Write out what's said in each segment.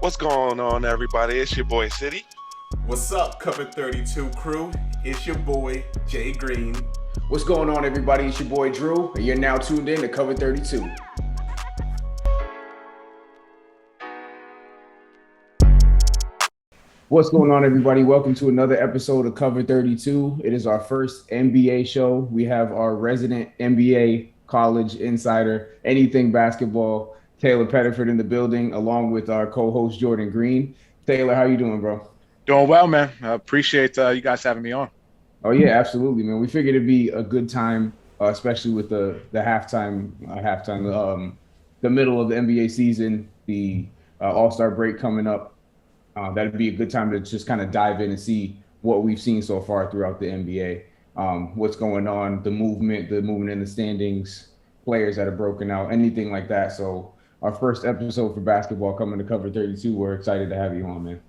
What's going on, everybody? It's your boy City. What's up, C32 Crew? It's your boy Jay Green. What's going on, everybody? It's your boy Drew, and you're now tuned in to Cover 32. What's going on, everybody? Welcome to another episode of Cover 32. It is our first NBA show. We have our resident NBA college insider, anything basketball, Taylor Pettiford in the building, along with our co-host Jordan Green. Taylor, how you doing, bro? Doing well, man. I appreciate you guys having me on. Oh yeah, absolutely, man. We figured it'd be a good time, especially with the the middle of the NBA season, the All-Star break coming up. That'd be a good time to just kind of dive in and see what we've seen so far throughout the NBA. What's going on, the movement in the standings, players that are broken out, anything like that. So our first episode for basketball coming to Cover 32. We're excited to have you on, man.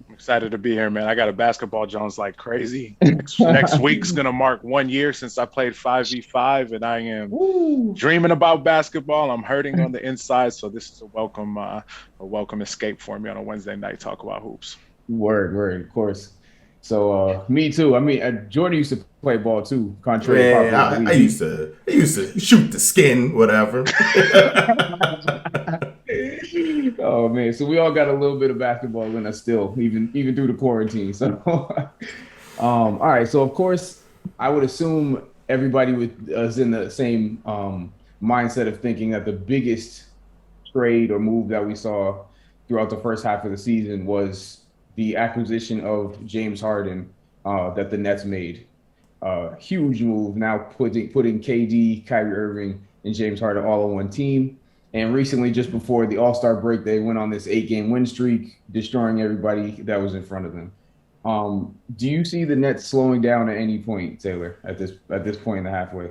I'm excited to be here, man. I got a basketball Jones like crazy. Next week's gonna mark 1 year since I played 5v5, and I am dreaming about basketball. I'm hurting on the inside, so this is a welcome escape for me on a Wednesday night. Talk about hoops. Word, of course. So me too. I mean, Jordan used to play ball too. Contrary to I used to shoot the skin, whatever. Oh man, so we all got a little bit of basketball in us still, even through the quarantine. So, all right. So of course, I would assume everybody is in the same mindset of thinking that the biggest trade or move that we saw throughout the first half of the season was the acquisition of James Harden that the Nets made. Huge move. Now putting KD, Kyrie Irving, and James Harden all on one team. And recently, just before the All-Star break, they went on this 8-game win streak, destroying everybody that was in front of them. Do you see the Nets slowing down at any point, Taylor, at this point in the halfway?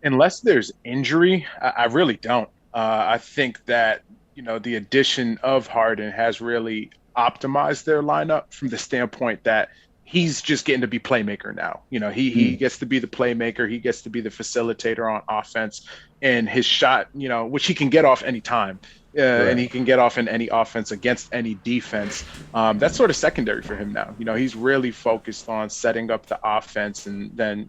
Unless there's injury, I really don't. I think that the addition of Harden has really optimized their lineup from the standpoint that he's just getting to be playmaker now. He gets to be the playmaker. He gets to be the facilitator on offense, and his shot, which he can get off any time, and he can get off in any offense against any defense. That's sort of secondary for him now. He's really focused on setting up the offense, and then,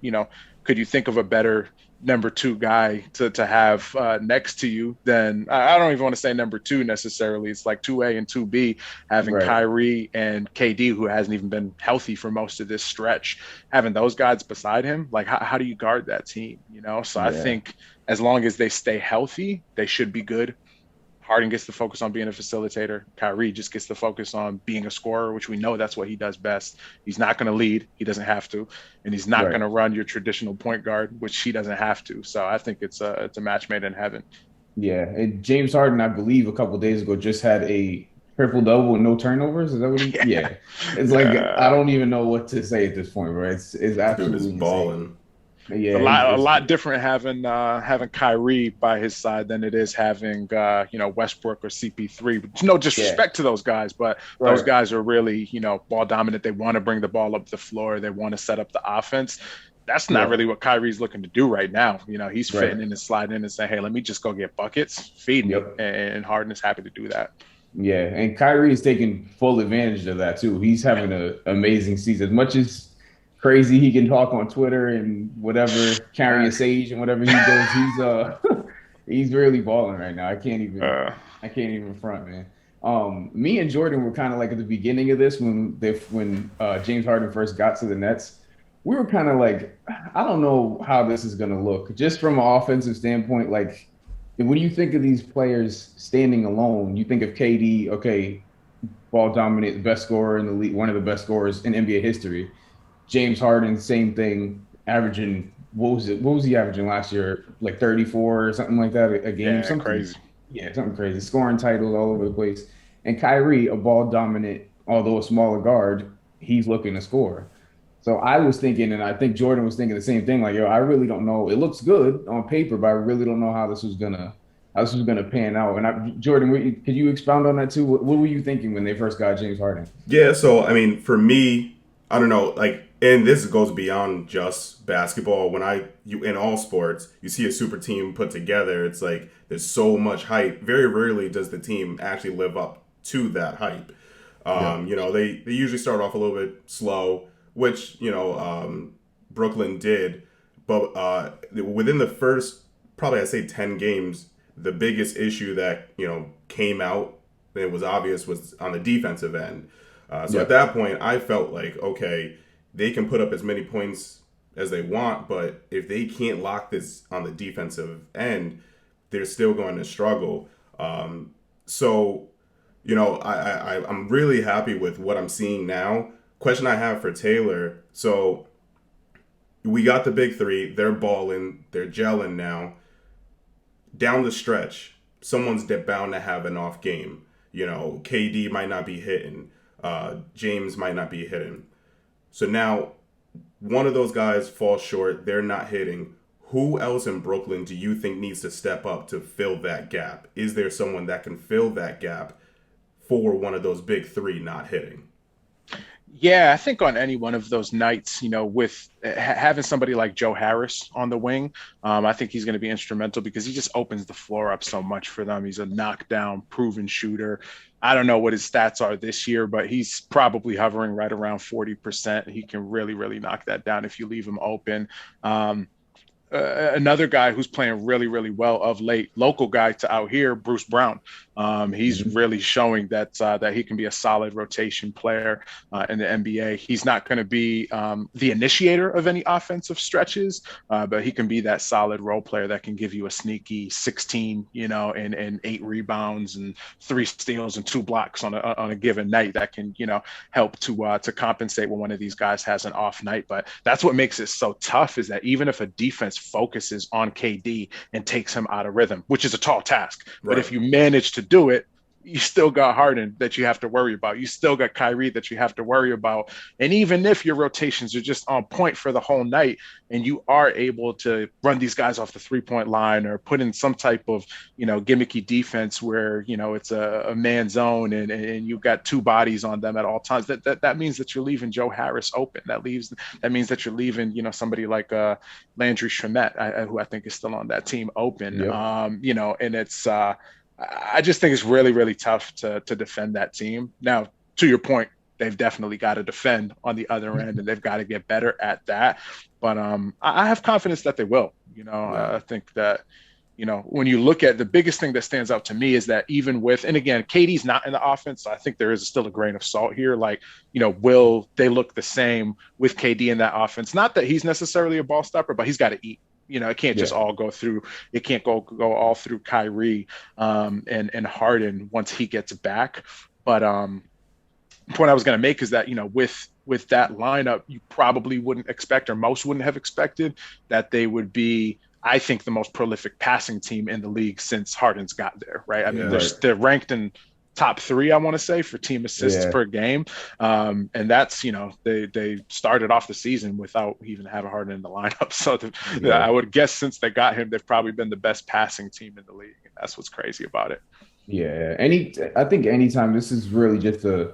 could you think of a better number two guy to have next to you? Then I don't even want to say number two necessarily. It's like 2A and 2B, having Kyrie and KD, who hasn't even been healthy for most of this stretch, having those guys beside him. Like, how do you guard that team? So I think as long as they stay healthy, they should be good. Harden gets to focus on being a facilitator. Kyrie just gets to focus on being a scorer, which we know that's what he does best. He's not going to lead. He doesn't have to. And he's not going to run your traditional point guard, which he doesn't have to. So I think it's a match made in heaven. Yeah. And James Harden, I believe a couple of days ago, just had a triple-double with no turnovers. Is that what he – yeah. It's like I don't even know what to say at this point, bro. It's absolutely Dude is balling. Yeah, a lot different having Kyrie by his side than it is having Westbrook or CP3. No disrespect to those guys, but those guys are really ball dominant. They want to bring the ball up the floor. They want to set up the offense. That's not really what Kyrie's looking to do right now. He's fitting in and sliding in and saying, "Hey, let me just go get buckets, feed me," and Harden is happy to do that. Yeah, and Kyrie is taking full advantage of that too. He's having an amazing season. As much as crazy he can talk on Twitter and whatever, carrying a sage and whatever he does, he's really balling right now. I can't even front, man. Me and Jordan were kind of like at the beginning of this when James Harden first got to the Nets. We were kind of like, I don't know how this is gonna look, just from an offensive standpoint. Like, when you think of these players standing alone, you think of KD, okay, ball dominant, best scorer in the league, one of the best scorers in NBA history. James Harden, same thing, averaging, what was he averaging last year? Like 34 or something like that a game? Yeah, something crazy. Yeah, something crazy. Scoring titles all over the place. And Kyrie, a ball dominant, although a smaller guard, he's looking to score. So I was thinking, and I think Jordan was thinking the same thing, like, I really don't know. It looks good on paper, but I really don't know how this was gonna pan out. And Jordan, could you expound on that too? What were you thinking when they first got James Harden? Yeah, so I mean, for me, I don't know, like, and this goes beyond just basketball. When you in all sports, you see a super team put together, it's like there's so much hype. Very rarely does the team actually live up to that hype. Yeah. They usually start off a little bit slow, which Brooklyn did, but within the first probably I'd say 10 games, the biggest issue that came out and it was obvious was on the defensive end. So Yeah. at that point, I felt like, okay, they can put up as many points as they want, but if they can't lock this on the defensive end, they're still going to struggle. So, I'm really happy with what I'm seeing now. Question I have for Taylor. So we got the big three. They're balling. They're gelling now. Down the stretch, someone's bound to have an off game. KD might not be hitting. James might not be hitting. So now one of those guys falls short. They're not hitting. Who else in Brooklyn do you think needs to step up to fill that gap? Is there someone that can fill that gap for one of those big three not hitting? Yeah, I think on any one of those nights, with having somebody like Joe Harris on the wing, I think he's going to be instrumental because he just opens the floor up so much for them. He's a knockdown, proven shooter. I don't know what his stats are this year, but he's probably hovering right around 40%. He can really, really knock that down if you leave him open. Another guy who's playing really, really well of late, local guy to out here, Bruce Brown. He's really showing that he can be a solid rotation player in the NBA. He's not going to be the initiator of any offensive stretches, but he can be that solid role player that can give you a sneaky 16, and 8 rebounds and 3 steals and 2 blocks on a given night that can, help to compensate when one of these guys has an off night. But that's what makes it so tough is that even if a defense focuses on KD and takes him out of rhythm, which is a tall task, but if you manage to do it, you still got Harden that you have to worry about. You still got Kyrie that you have to worry about. And even if your rotations are just on point for the whole night and you are able to run these guys off the 3-point line or put in some type of, gimmicky defense where, it's a man zone and you've got 2 bodies on them at all times, that means that you're leaving Joe Harris open. That means that you're leaving, somebody like Landry Shamet, who I think is still on that team open. Yep. And it's, I just think it's really, really tough to defend that team. Now, to your point, they've definitely got to defend on the other end, and they've got to get better at that. But I have confidence that they will. I think that, when you look at the biggest thing that stands out to me is that even with, and again, KD's not in the offense, so I think there is still a grain of salt here. Like, will they look the same with KD in that offense? Not that he's necessarily a ball stopper, but he's got to eat. It can't just all go through. It can't go all through Kyrie and Harden once he gets back. But the point I was going to make is that with that lineup, you probably wouldn't expect, or most wouldn't have expected, that they would be, I think, the most prolific passing team in the league since Harden's got there. Right? I mean, they're ranked in top 3, I want to say, for team assists per game. And that's, they started off the season without even having Harden in the lineup. So I would guess since they got him, they've probably been the best passing team in the league. And that's what's crazy about it. Yeah. I think anytime, this is really just a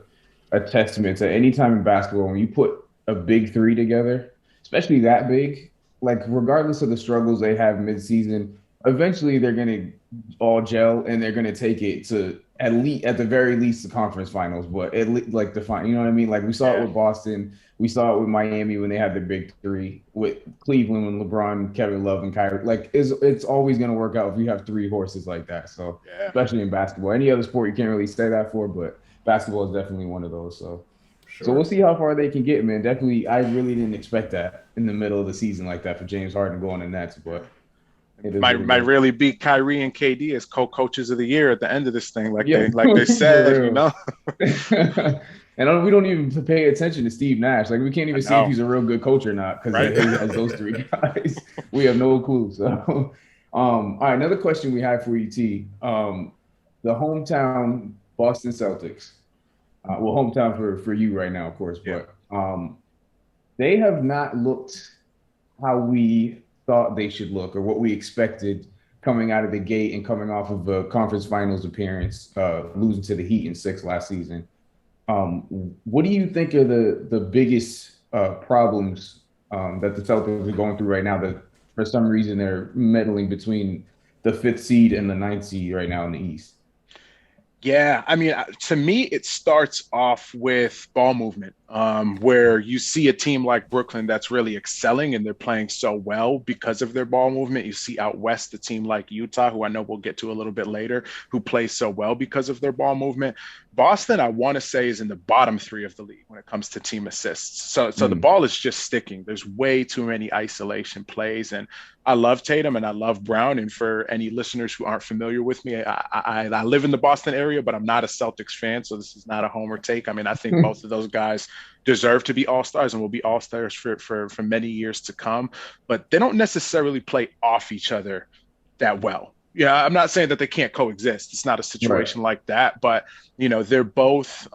testament to any time in basketball, when you put a big 3 together, especially that big, like regardless of the struggles they have midseason, eventually they're going to all gel and they're going to take it to at the very least the conference finals, but at least like the final, you know what I mean? Like we saw it with Boston, we saw it with Miami when they had their big 3, with Cleveland when LeBron, Kevin Love, and Kyrie. Like it's always going to work out if you have 3 horses like that. So especially in basketball, any other sport you can't really say that for, but basketball is definitely one of those. So we'll see how far they can get, man. Definitely, I really didn't expect that in the middle of the season like that for James Harden going to Nets, but. Might really beat Kyrie and KD as co-coaches of the year at the end of this thing, like they said, And we don't even pay attention to Steve Nash. Like we can't even see if he's a real good coach or not because he has those 3 guys. We have no clue. So, all right, another question we have for you, T. The hometown Boston Celtics. Hometown for you right now, of course, but they have not looked how we thought they should look or what we expected coming out of the gate and coming off of a conference finals appearance, losing to the Heat in 6 last season. What do you think are the biggest problems that the Celtics are going through right now that for some reason they're meddling between the 5th seed and the 9th seed right now in the East? Yeah, I mean, to me, it starts off with ball movement, where you see a team like Brooklyn that's really excelling and they're playing so well because of their ball movement. You see out west a team like Utah, who I know we'll get to a little bit later, who plays so well because of their ball movement. Boston, I want to say, is in the bottom three of the league when it comes to team assists. So the Mm. ball is just sticking. There's way too many isolation plays, and I love Tatum and I love Brown. And for any listeners who aren't familiar with me, I live in the Boston area, but I'm not a Celtics fan. So this is not a homer take. I mean, I think both of those guys deserve to be all-stars and will be all-stars for many years to come, but they don't necessarily play off each other that well. Yeah, I'm not saying that they can't coexist. It's not a Right. situation like that, but they're both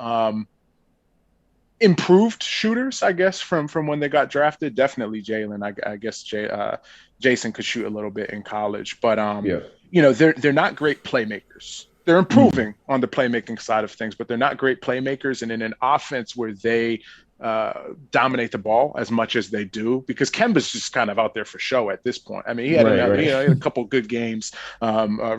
improved shooters, I guess, from when they got drafted. Definitely Jalen. I guess Jason could shoot a little bit in college, but Yeah. they're not great playmakers. They're Mm. improving on the playmaking side of things, but they're not great playmakers. And in an offense where they dominate the ball as much as they do, because Kemba's just kind of out there for show at this point. I mean, Right. he Right. had a couple good games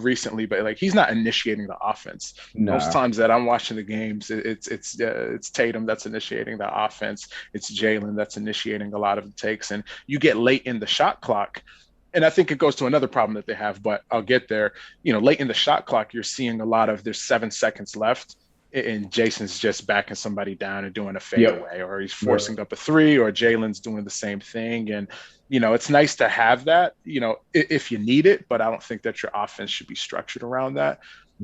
recently, but like he's not initiating the offense. Most Nah. times that I'm watching the games, it's Tatum that's initiating the offense. It's Jalen that's initiating a lot of the takes, and you get late in the shot clock. And I think it goes to another problem that they have, but I'll get there. Late in the shot clock, you're seeing a lot of there's 7 seconds left, and Jason's just backing somebody down and doing a Yep. fadeaway, or he's Right. forcing up a three, or Jalen's doing the same thing. And it's nice to have that, if you need it, but I don't think that your offense should be structured around that.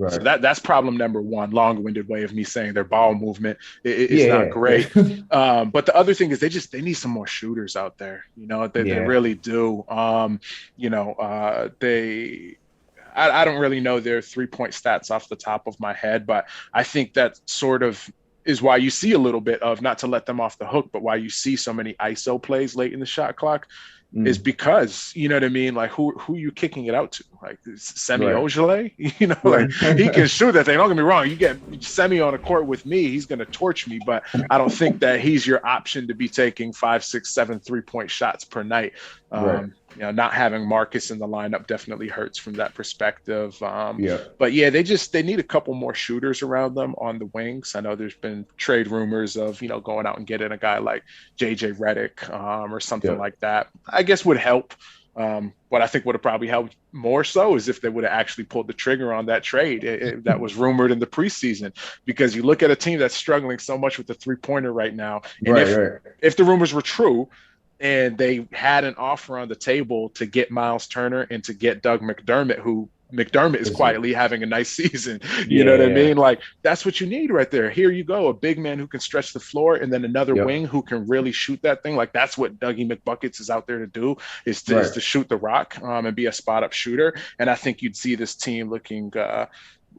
So Right. that's problem number one. Long-winded way of me saying their ball movement is not Yeah. great. Yeah. But the other thing is they need some more shooters out there. They Yeah. really do. They I don't really know their 3-point stats off the top of my head, but I think that sort of is why you see a little bit of, not to let them off the hook, but why you see so many ISO plays late in the shot clock is Mm. because, you know what I mean? Like who are you kicking it out to? Like Semi Right. Ojeleye, like Right. he can shoot that thing. Don't get me wrong. You get Semi on a court with me, he's going to torch me, but I don't think that he's your option to be taking 5, 6, 7 3-point shots per night. Right. Not having Marcus in the lineup definitely hurts from that perspective. Yeah. But yeah, they need a couple more shooters around them on the wings. I know there's been trade rumors of going out and getting a guy like JJ Redick or something Yeah. like that. I guess would help. What I think would have probably helped more so is if they would have actually pulled the trigger on that trade that was rumored in the preseason, because you look at a team that's struggling so much with the 3-pointer right now, and Right. Right. if the rumors were true and they had an offer on the table to get Miles Turner and to get Doug McDermott, who McDermott is Listen. quietly having a nice season. You know Yeah. what I Yeah. mean? Like that's what you need right there. Here you go, a big man who can stretch the floor, and then another Yep. wing who can really shoot that thing. Like that's what Dougie McBuckets is out there to do, is Right. to shoot the rock and be a spot up shooter. And I think you'd see this team looking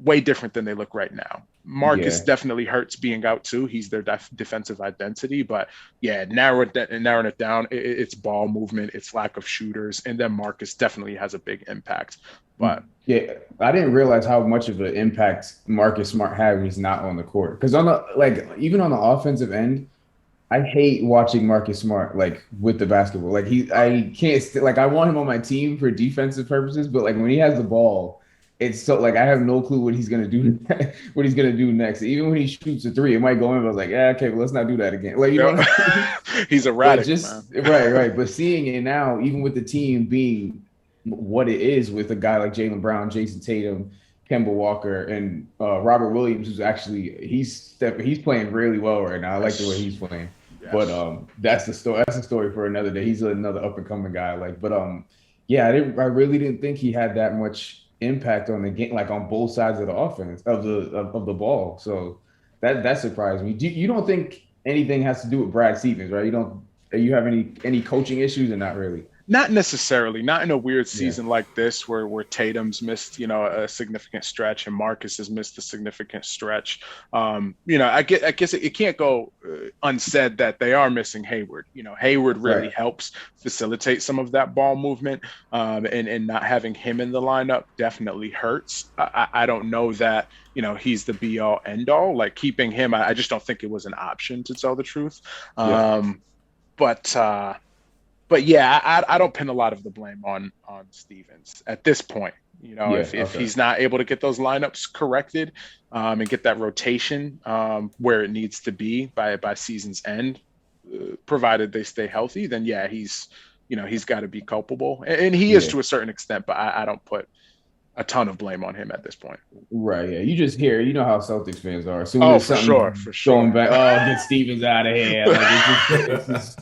way different than they look right now. Marcus Yeah. definitely hurts being out too. He's their defensive identity, but yeah, narrowing it down, it's ball movement, it's lack of shooters, and then Marcus definitely has a big impact. But Yeah, I didn't realize how much of an impact Marcus Smart had when he's not on the court. Because on the even on the offensive end, I hate watching Marcus Smart with the basketball. I can't I want him on my team for defensive purposes, but when he has the ball, it's so I have no clue what he's gonna do, what he's gonna do next. Even when he shoots a three, it might go in. But I was like, yeah, okay, well, let's not do that again. You know yep. what I mean? He's But erratic, man. just right. But seeing it now, even with the team being what it is, with a guy like Jaylen Brown, Jason Tatum, Kemba Walker, and Robert Williams, who's actually he's playing really well right now. I like the way Yes. he's playing. But Yes. that's the story. That's a story for another day. He's another up and coming guy. Yeah, I really didn't think he had that much impact on the game, on both sides of the offense of the ball. So that surprised me. You don't think anything has to do with Brad Stevens, right? You have any coaching issues, or not really? Not necessarily, not in a weird Yeah. season like this where Tatum's missed, a significant stretch and Marcus has missed a significant stretch. I guess it can't go unsaid that they are missing Hayward. Hayward really Right. helps facilitate some of that ball movement, and not having him in the lineup definitely hurts. I don't know that he's the be all end all. Like keeping him, I just don't think it was an option, to tell the truth. Yeah. But yeah, I don't pin a lot of the blame on Stevens at this point. You know, if he's not able to get those lineups corrected and get that rotation where it needs to be by season's end, provided they stay healthy, then yeah, he's got to be culpable, and he is to a certain extent. But I don't put a ton of blame on him at this point. Right. Yeah. You just hear, you know how Celtics fans are. As soon Oh, as for something sure. going back, get Stevens out of here. Like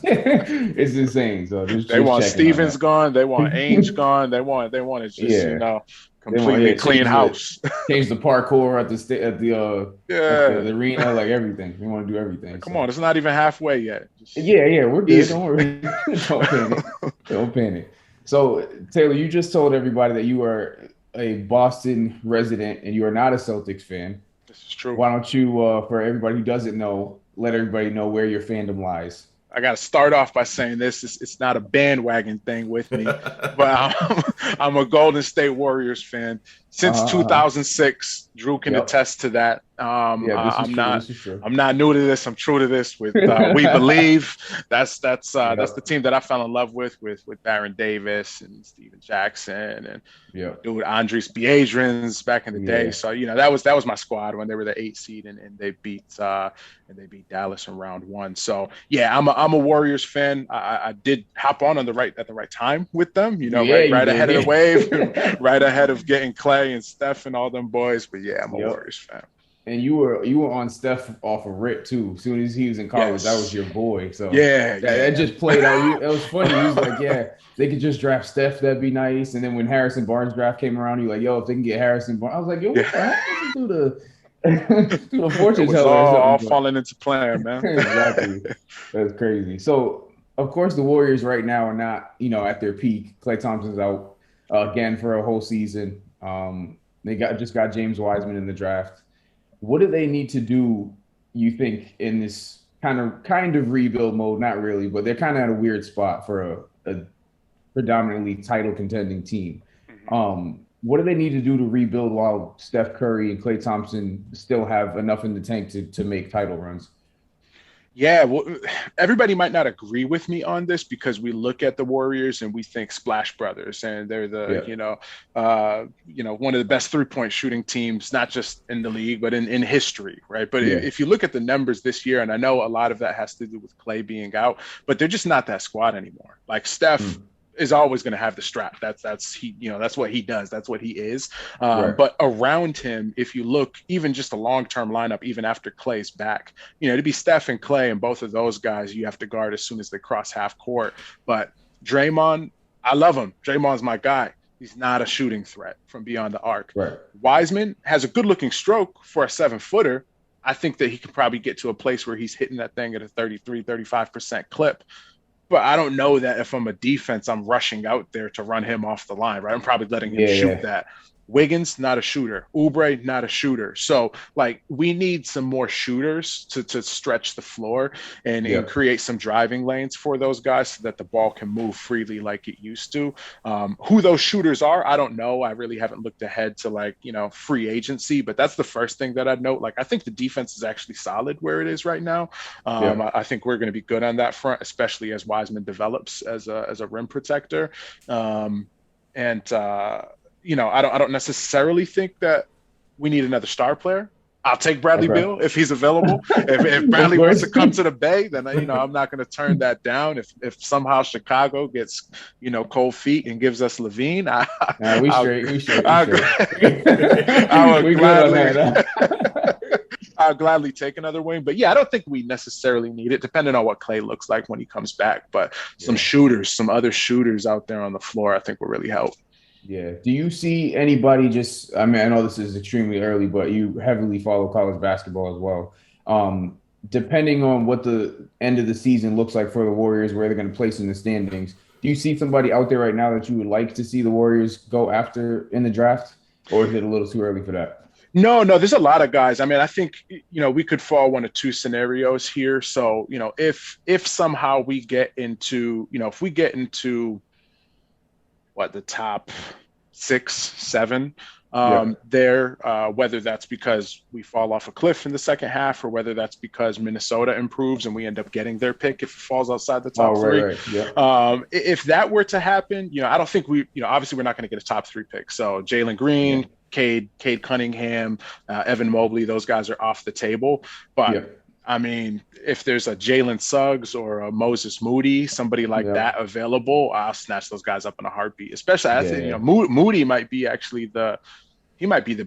it's insane. So they want Stevens gone. They want Ainge gone. They want it just completely clean house. Change the parkour at the arena, like everything. We want to do everything. Come on, it's not even halfway yet. We're good. Don't worry. Don't panic. Don't panic. So Taylor, you just told everybody that you are a Boston resident and you are not a Celtics fan. This is true. Why don't you, for everybody who doesn't know, let everybody know where your fandom lies? I got to start off by saying this. It's not a bandwagon thing with me, but I'm a Golden State Warriors fan since 2006. Drew can attest to that. I'm not new to this. I'm true to this with We Believe. That's the team that I fell in love with Baron Davis and Steven Jackson and dude Andres Biedrins back in the day. So that was my squad when they were the 8 seed and they beat Dallas in round 1. So yeah, I'm a Warriors fan. I did hop on at the right time with them. Right ahead of the wave, right ahead of getting Clay and Steph and all them boys. But yeah, I'm a Warriors fan. And you were on Steph off of Rip too. As soon as he was in college, that was your boy. So that just played out. It was funny. He was like, they could just draft Steph, that'd be nice. And then when Harrison Barnes draft came around, you're like, if they can get Harrison Barnes, I was like, what the heck do the fortune teller? All falling into plan, man. Exactly. That's crazy. So of course the Warriors right now are not, at their peak. Klay Thompson's out again for a whole season. They just got James Wiseman in the draft. What do they need to do, you think, in this kind of rebuild mode? Not really, but they're kind of at a weird spot for a predominantly title contending team. What do they need to do to rebuild while Steph Curry and Klay Thompson still have enough in the tank to make title runs? Yeah, well, everybody might not agree with me on this because we look at the Warriors and we think Splash Brothers, and they're the one of the best 3-point shooting teams, not just in the league but in history, right? But if you look at the numbers this year, and I know a lot of that has to do with Clay being out, but they're just not that squad anymore. Like Steph is always going to have the strap. That's what he does. That's what he is. But around him, if you look, even just a long-term lineup, even after Clay's back, to be Steph and Clay and both of those guys, you have to guard as soon as they cross half court. But Draymond, I love him. Draymond's my guy. He's not a shooting threat from beyond the arc. Right. Wiseman has a good-looking stroke for a 7-footer. I think that he could probably get to a place where he's hitting that thing at a 35% clip. But I don't know that if I'm a defense, I'm rushing out there to run him off the line, right? I'm probably letting him shoot that. Wiggins, not a shooter. Oubre, not a shooter. So, we need some more shooters to stretch the floor and create some driving lanes for those guys so that the ball can move freely like it used to. Who those shooters are, I don't know. I really haven't looked ahead to, free agency, but that's the first thing that I'd note. I think the defense is actually solid where it is right now. I think we're going to be good on that front, especially as Wiseman develops as a rim protector. I don't necessarily think that we need another star player. I'll take Bradley Beal if he's available. If Bradley wants to come to the Bay, then I'm not going to turn that down. If somehow Chicago gets cold feet and gives us Levine, we straight. I'll gladly take another wing. But yeah, I don't think we necessarily need it, depending on what Clay looks like when he comes back. But some other shooters out there on the floor, I think will really help. Yeah. Do you see anybody I know this is extremely early, but you heavily follow college basketball as well. Depending on what the end of the season looks like for the Warriors, where they're going to place in the standings, do you see somebody out there right now that you would like to see the Warriors go after in the draft? Or is it a little too early for that? No, there's a lot of guys. I think, we could fall one of two scenarios here. So, if somehow we get into, if we get into the top 6, 7, there, whether that's because we fall off a cliff in the second half or whether that's because Minnesota improves and we end up getting their pick if it falls outside the top three. Right. Yeah. If that were to happen, I don't think obviously we're not going to get a top 3 pick. So Jalen Green, Cade Cunningham, Evan Mobley, those guys are off the table. But I mean, if there's a Jalen Suggs or a Moses Moody, somebody like that available, I'll snatch those guys up in a heartbeat. Especially, I think Moody might be actually the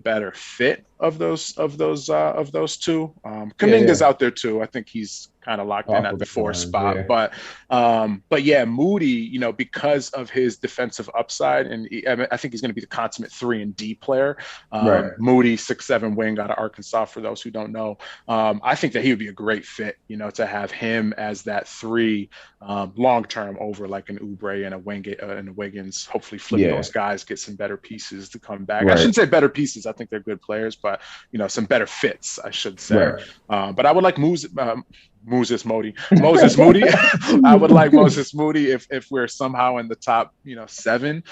better fit of those two. Kuminga's out there too. I think he's kind of locked in at the 4 spot. But yeah, Moody, because of his defensive upside, and I think he's going to be the consummate 3 and D player. Moody, 6'7" wing out of Arkansas. For those who don't know, I think that he would be a great fit. To have him as that 3 long term over like an Oubre and a Wiggins. Hopefully, flip those guys, get some better pieces to come back. I shouldn't say better pieces. I think they're good players, but some better fits, I should say. But I would like Moses Moody. I would like Moses Moody if we're somehow in the top, 7.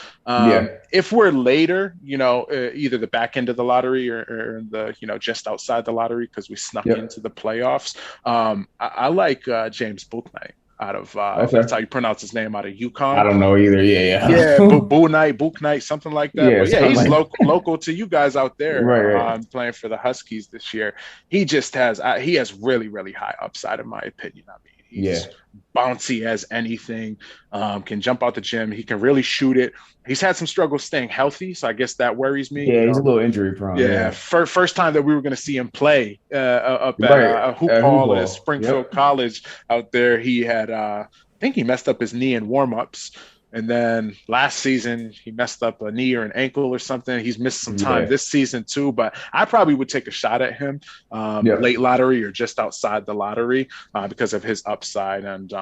If we're later, either the back end of the lottery or the, just outside the lottery because we snuck into the playoffs. I like James Bouknight out of if that's how you pronounce his name, out of UConn. I don't know either. Bouknight, something like that. He's local to you guys out there. Playing for the Huskies this year. He just has really, really high upside in my opinion. I mean, he's bouncy as anything, can jump out the gym. He can really shoot it. He's had some struggles staying healthy, so I guess that worries me. Yeah, he's a little injury prone. First time that we were going to see him play up at Hoop Hall at Springfield College out there. He had, I think he messed up his knee in warm-ups. And then last season, he messed up a knee or an ankle or something. He's missed some time this season too, but I probably would take a shot at him late lottery or just outside the lottery because of his upside. And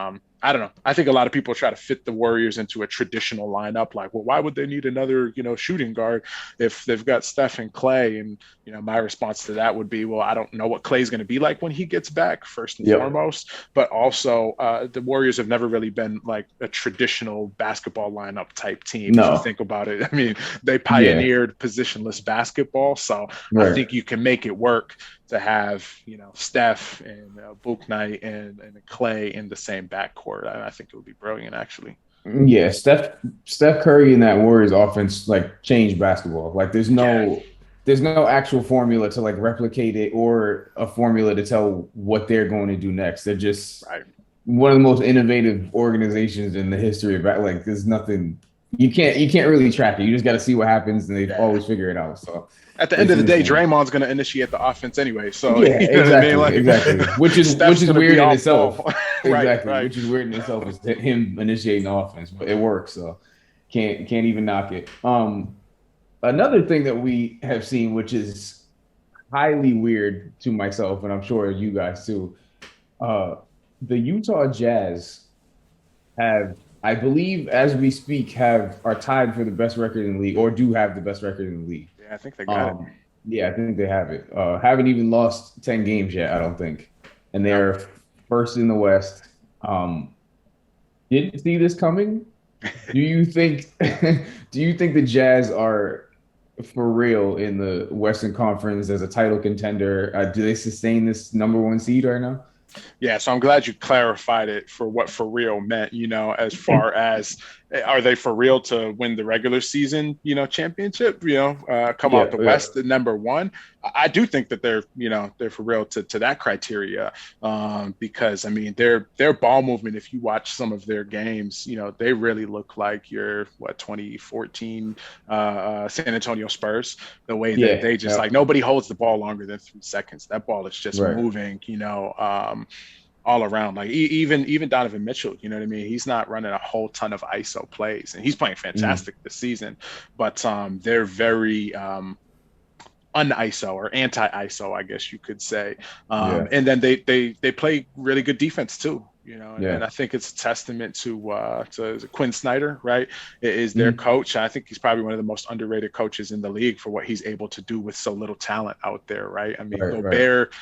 I don't know. I think a lot of people try to fit the Warriors into a traditional lineup. Like, well, why would they need another, shooting guard if they've got Steph and Clay? And, my response to that would be, well, I don't know what Clay's going to be like when he gets back, first and foremost. But also, the Warriors have never really been like a traditional basketball lineup type team. If you think about it. I mean, they pioneered positionless basketball. So I think you can make it work to have, Steph and Bouknight and Clay in the same backcourt. I think it would be brilliant, actually. Yeah, Steph Curry in that Warriors offense changed basketball. There's no actual formula to replicate it or a formula to tell what they're going to do next. They're just one of the most innovative organizations in the history of there's nothing you can't really track it. You just got to see what happens, and they always figure it out. So at the end of the day, Draymond's going to initiate the offense anyway. So exactly. Which is weird in itself. Exactly. Which is weird in itself is him initiating the offense, but it works. So can't even knock it. Another thing that we have seen, which is highly weird to myself, and I'm sure you guys too, the Utah Jazz have, I believe, as we speak, are tied for the best record in the league, or do have the best record in the league. Yeah, I think they got it. Yeah, I think they have it. Haven't even lost 10 games yet, I don't think. And they're first in the West. Didn't see this coming. Do you think the Jazz are for real in the Western Conference as a title contender? Do they sustain this number 1 seed right now? Yeah, so I'm glad you clarified it for what for real meant, as far as are they for real to win the regular season, championship, come out the West at number 1. I do think that they're for real to that criteria, because I mean, their ball movement, if you watch some of their games, they really look like your 2014 San Antonio Spurs, the way that they just nobody holds the ball longer than 3 seconds. That ball is just moving, all around. Even Donovan Mitchell, you know what I mean? He's not running a whole ton of ISO plays, and he's playing fantastic this season, but they're very un-ISO or anti-ISO, I guess you could say. And then they play really good defense too, and I think it's a testament to Quinn Snyder, right? Is their coach. I think he's probably one of the most underrated coaches in the league for what he's able to do with so little talent out there, right? I mean, Gobert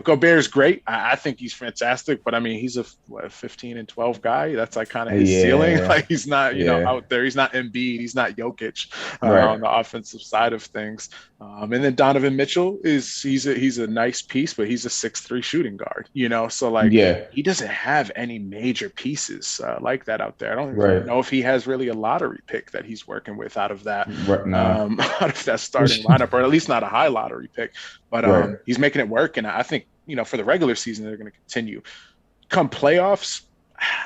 Gobert's great. I think he's fantastic, but I mean, he's a 15 and 12 guy. That's like kind of his ceiling. Like he's not, out there. He's not Embiid. He's not Jokic on the offensive side of things. And then Donovan Mitchell he's a nice piece, but he's a 6'3" shooting guard. So like he doesn't have any major pieces like that out there. I don't even know if he has really a lottery pick that he's working with out of that out of that starting lineup, or at least not a high lottery pick. But he's making it work, and I think for the regular season they're going to continue. Come playoffs,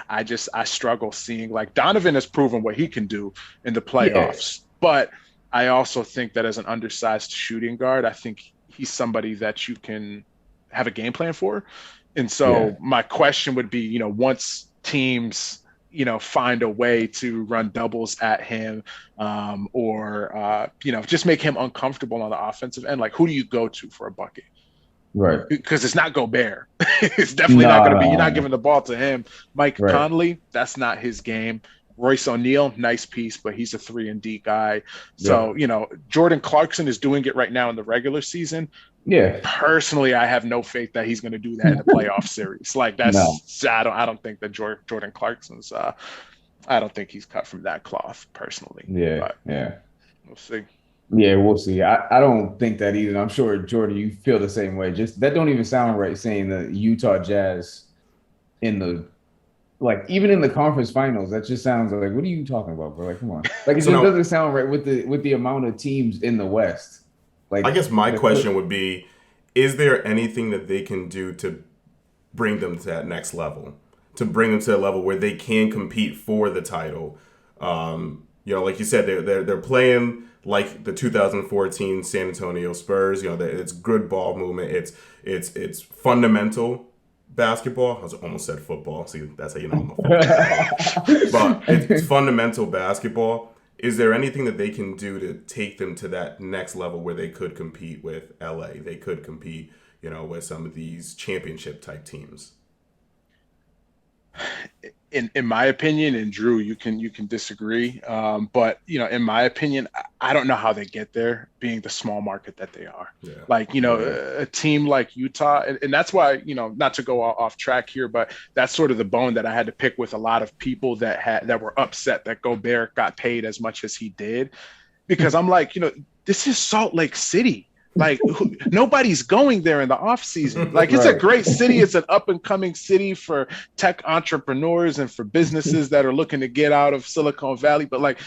I struggle seeing, like, Donovan has proven what he can do in the playoffs, but I also think that as an undersized shooting guard, I think he's somebody that you can have a game plan for. And so my question would be, once teams find a way to run doubles at him, or just make him uncomfortable on the offensive end, like, who do you go to for a bucket? Right. Because it's not Gobert. It's definitely not going to be. You're not giving the ball to him. Mike Conley, that's not his game. Royce O'Neal, nice piece, but he's a 3-and-D guy. So, Jordan Clarkson is doing it right now in the regular season. Yeah. Personally, I have no faith that he's going to do that in the playoff series. Like, that's I don't think that Jordan Clarkson's I don't think he's cut from that cloth personally. But we'll see. Yeah, we'll see. I don't think that either. I'm sure, Jordan, you feel the same way. Just that don't even sound right, saying the Utah Jazz even in the conference finals, that just sounds like, what are you talking about, bro? Like, come on. Like, it just doesn't sound right with the amount of teams in the West. Like, I guess my question would be, is there anything that they can do to bring them to that next level? To bring them to a level where they can compete for the title? Like you said, they're playing like the 2014 San Antonio Spurs. It's good ball movement. It's fundamental basketball. I almost said football. See, that's how you know I'm a football. But it's fundamental basketball. Is there anything that they can do to take them to that next level where they could compete with LA? They could compete, with some of these championship type teams. In my opinion, and Drew, you can disagree, but in my opinion, I don't know how they get there, being the small market that they are. A team like Utah, and that's why, not to go off track here, but that's sort of the bone that I had to pick with a lot of people that were upset that Gobert got paid as much as he did, because I'm like, this is Salt Lake City. Like, nobody's going there in the off season. Like, it's a great city. It's an up and coming city for tech entrepreneurs and for businesses that are looking to get out of Silicon Valley. But like,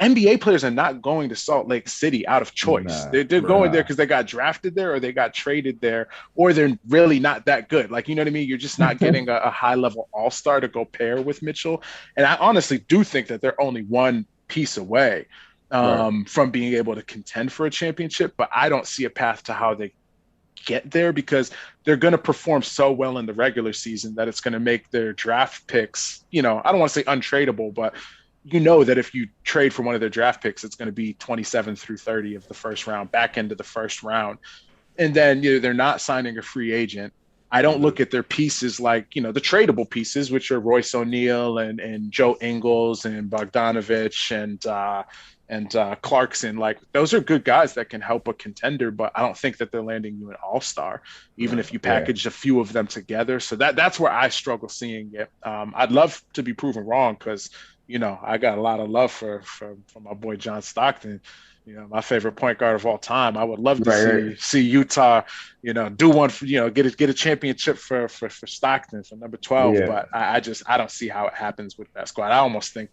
NBA players are not going to Salt Lake City out of choice. They're going there because they got drafted there, or they got traded there, or they're really not that good. Like, you know what I mean? You're just not getting a high level all-star to go pair with Mitchell. And I honestly do think that they're only one piece away from being able to contend for a championship, but I don't see a path to how they get there, because they're going to perform so well in the regular season that it's going to make their draft picks, I don't want to say untradeable, but that if you trade for one of their draft picks, it's going to be 27 through 30 of the first round, back end of the first round. And then, they're not signing a free agent. I don't look at their pieces like, the tradable pieces, which are Royce O'Neal and Joe Ingles and Bogdanovich and Clarkson. Like, those are good guys that can help a contender, but I don't think that they're landing you an all-star, even if you package a few of them together. So that's where I struggle seeing it. I'd love to be proven wrong, because, I got a lot of love for my boy John Stockton, my favorite point guard of all time. I would love to see Utah, do one for, get a championship for Stockton, for number 12. But I don't see how it happens with that squad. I almost think,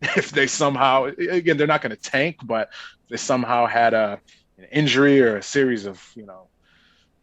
if they somehow, again, they're not going to tank, but if they somehow had an injury or a series of,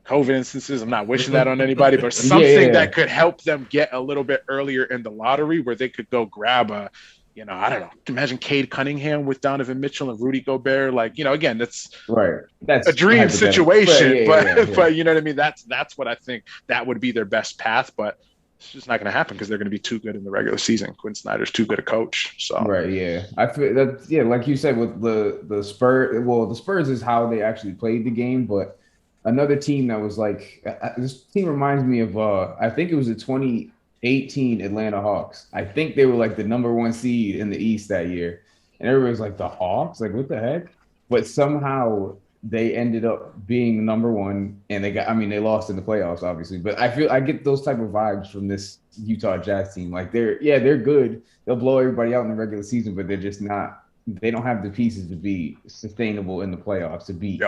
COVID instances, I'm not wishing that on anybody, but something that could help them get a little bit earlier in the lottery, where they could go grab I don't know, imagine Cade Cunningham with Donovan Mitchell and Rudy Gobert. Like, again, that's a dream situation, but you know what I mean? That's what I think that would be their best path, but it's just not going to happen because they're going to be too good in the regular season. Quinn Snyder's too good a coach. So I feel that, like you said, with the Spurs. Well, the Spurs is how they actually played the game, but another team that was like, this team reminds me of I think it was the 2018 Atlanta Hawks. I think they were like the number 1 seed in the East that year, and everybody was like, the Hawks, like, what the heck? But somehow they ended up being number one, and they lost in the playoffs, obviously. But I get those type of vibes from this Utah Jazz team. Like they're good. They'll blow everybody out in the regular season, but they're just not. They don't have the pieces to be sustainable in the playoffs, to beat